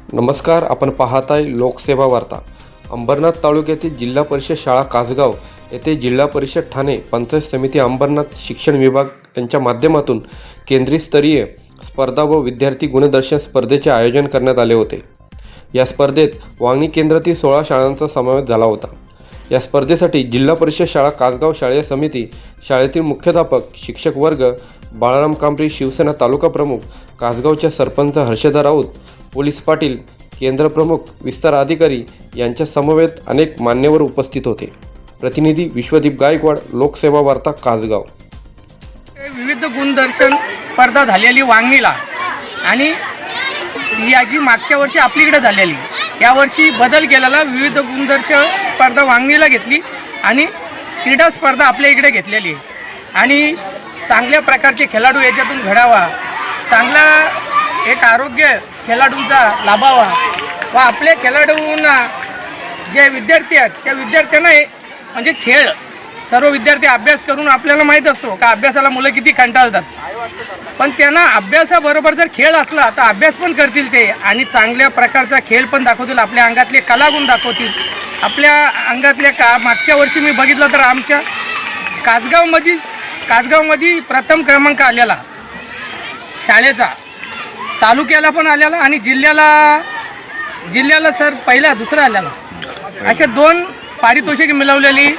नमस्कार, आपण पाहताय लोकसेवा वार्ता। अंबरनाथ तालुक्यातील जिल्हा परिषद शाळा कासगाव येथे जिल्हा परिषद ठाणे पंचायत समिती अंबरनाथ शिक्षण विभाग यांच्या माध्यमातून केंद्रीय स्तरीय स्पर्धा व विद्यार्थी गुणदर्शन स्पर्धेचे आयोजन करण्यात आले होते। या स्पर्धेत वांगणी केंद्रातील 16 शाळांचा समावेश झाला होता। या स्पर्धेसाठी जिल्हा परिषद शाळा कासगाव शालेय समिती, शाळेतील मुख्याध्यापक, शिक्षक वर्ग, बाळाराम कांबळे शिवसेना तालुका प्रमुख, कासगावचे सरपंच हर्षदा राऊत, पोलीस पाटील, केंद्र प्रमुख, विस्तार अधिकारी यांच्या समवेत अनेक मान्यवर उपस्थित होते। प्रतिनिधी विश्वदीप गायकवाड, लोकसेवा वार्ता, कासगाव। विविध गुणदर्शन स्पर्धा झालेली वांगणीला आणि याची मागच्या वर्षी आपलीकडे झालेली, यावर्षी बदल केलेला विविध गुणदर्शन स्पर्धा वांगणीला घेतली आणि क्रीडा स्पर्धा आपल्या इकडे घेतलेली आणि चांगल्या प्रकारचे खेळाडू याच्यातून घडावा, चांगला एक आरोग्य खेळाडूंचा लाभावा व आपल्या खेळाडूंना जे विद्यार्थी आहेत त्या विद्यार्थ्यांना म्हणजे खेळ, सर्व विद्यार्थी अभ्यास करून आपल्याला माहीत असतो का अभ्यासाला मुलं किती कंटाळतात, पण त्यांना अभ्यासाबरोबर जर खेळ असला तर अभ्यास पण करतील ते आणि चांगल्या प्रकारचा खेळ पण दाखवतील, आपल्या अंगातले कलागुण दाखवतील। आपल्या अंगातल्या मागच्या वर्षी मी बघितलं तर आमच्या कासगावमध्ये प्रथम क्रमांक आलेला शाळेचा, तालुक्याला पण आलेला आणि जिल्ह्याला सर पहिला दुसरा आलेला, असे 2 पारितोषिके मिळवलेली।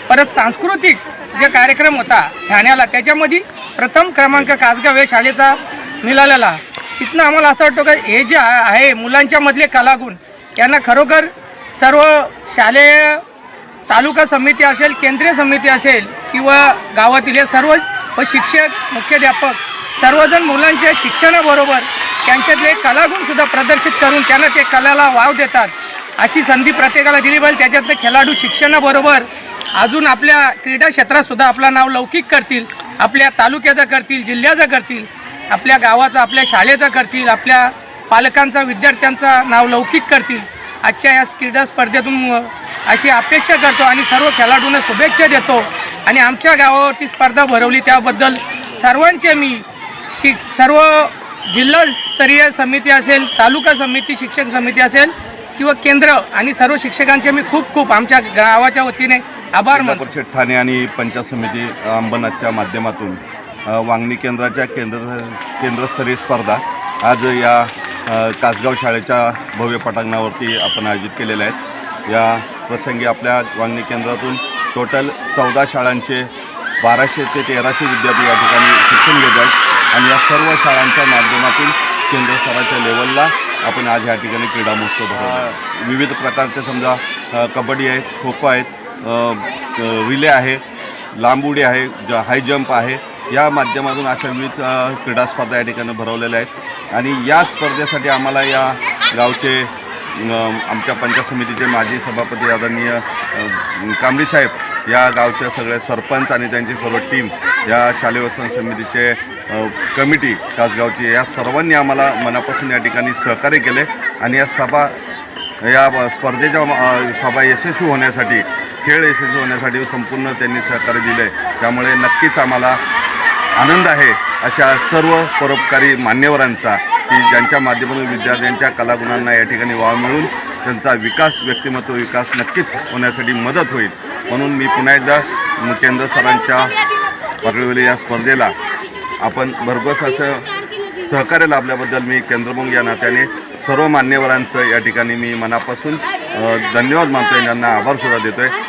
परत सांस्कृतिक जे कार्यक्रम होता ठाण्याला त्याच्यामध्ये प्रथम क्रमांक कासगाव या शाळेचा मिळालेला। तिथनं आम्हाला असं वाटतं का हे जे आहे मुलांच्या मधले कलागुण यांना खरोखर सर्व शालेय तालुका समिती असेल, केंद्रीय समिती असेल किंवा गावातील सर्व शिक्षक, मुख्याध्यापक सर्वजण मुलांच्या शिक्षणाबरोबर त्यांच्यातले कलागुणसुद्धा प्रदर्शित करून त्यांना ते कलेला वाव देतात। अशी संधी प्रत्येकाला दिली पाहिजे। त्याच्यातले खेळाडू शिक्षणाबरोबर अजून आपल्या क्रीडा क्षेत्रातसुद्धा आपलं नाव लौकिक करतील, आपल्या तालुक्याचं करतील, जिल्ह्याचं करतील, आपल्या गावाचं, आपल्या शाळेचं करतील, आपल्या पालकांचा, विद्यार्थ्यांचा नाव लौकिक करतील। आजच्या या क्रीडा स्पर्धेतून अशी अपेक्षा करतो आणि सर्व खेळाडूंना शुभेच्छा देतो आणि आमच्या गावावरती स्पर्धा भरवली त्याबद्दल सर्वांचे मी सर्व जिल्हास्तरीय समिती असेल, तालुका समिती, शिक्षक समिती असेल किंवा केंद्र आणि सर्व शिक्षकांचे मी खूप आमच्या गावाच्या वतीने आभार मानतो। परिषद ठाणे आणि पंचायत समिती अंबरनाथच्या माध्यमातून वांगणी केंद्राच्या केंद्रस्तरीय स्पर्धा आज या कासगाव शाळेच्या भव्य पटांगणावरती आपण आयोजित केलेल्या आहेत। या प्रसंगी आपल्या वांगणी केंद्रातून टोटल 14 शाळांचे 1200 ते 1300 विद्यार्थी या ठिकाणी शिक्षण घेत आहेत आणि या सर्व शाळांच्या माध्यमातून केंद्र स्तराच्या लेवलला आपण आज या ठिकाणी क्रीडा महोत्सव भरवला। विविध प्रकारचे समजा कबड्डी आहे, खो खो आहेत, रिले आहे, लांब उडी आहे, हाय जंप आहे, या माध्यमातून अशा विविध क्रीडा स्पर्धा या ठिकाणी भरवलेल्या आहेत। आणि या स्पर्धेसाठी आम्हाला या गावचे आमच्या पंचायत समितीचे माजी सभापती आदरणीय कांबळे साहेब, या गावच्या सगळे सरपंच आणि त्यांची सर्व टीम, या शालेय व्यवस्थापन समितीचे कमिटी कासगावची, या सर्वांनी आम्हाला मनापासून या ठिकाणी सहकार्य केले आणि या स्पर्धेच्या सभा यशस्वी होण्यासाठी, खेळ यशस्वी होण्यासाठी संपूर्ण त्यांनी सहकार्य दिले। त्यामुळे नक्कीच आम्हाला आनंद आहे अशा सर्व परोपकारी मान्यवरांचा की ज्यांच्या माध्यमातून विद्यार्थ्यांच्या कलागुणांना या ठिकाणी वाव मिळून त्यांचा विकास, व्यक्तिमत्व विकास नक्कीच होण्यासाठी मदत होईल। म्हणून मी पुन्हा एकदा केंद्र सरांच्या पातळीवर या स्पर्धेला आपण भरघोस असं सहकार्य लाभल्याबद्दल मी केंद्रप्रमुख या नात्याने सर्व मान्यवरांचं या ठिकाणी मी मनापासून धन्यवाद मानतो आहे, त्यांना आभारसुद्धा देतो आहे।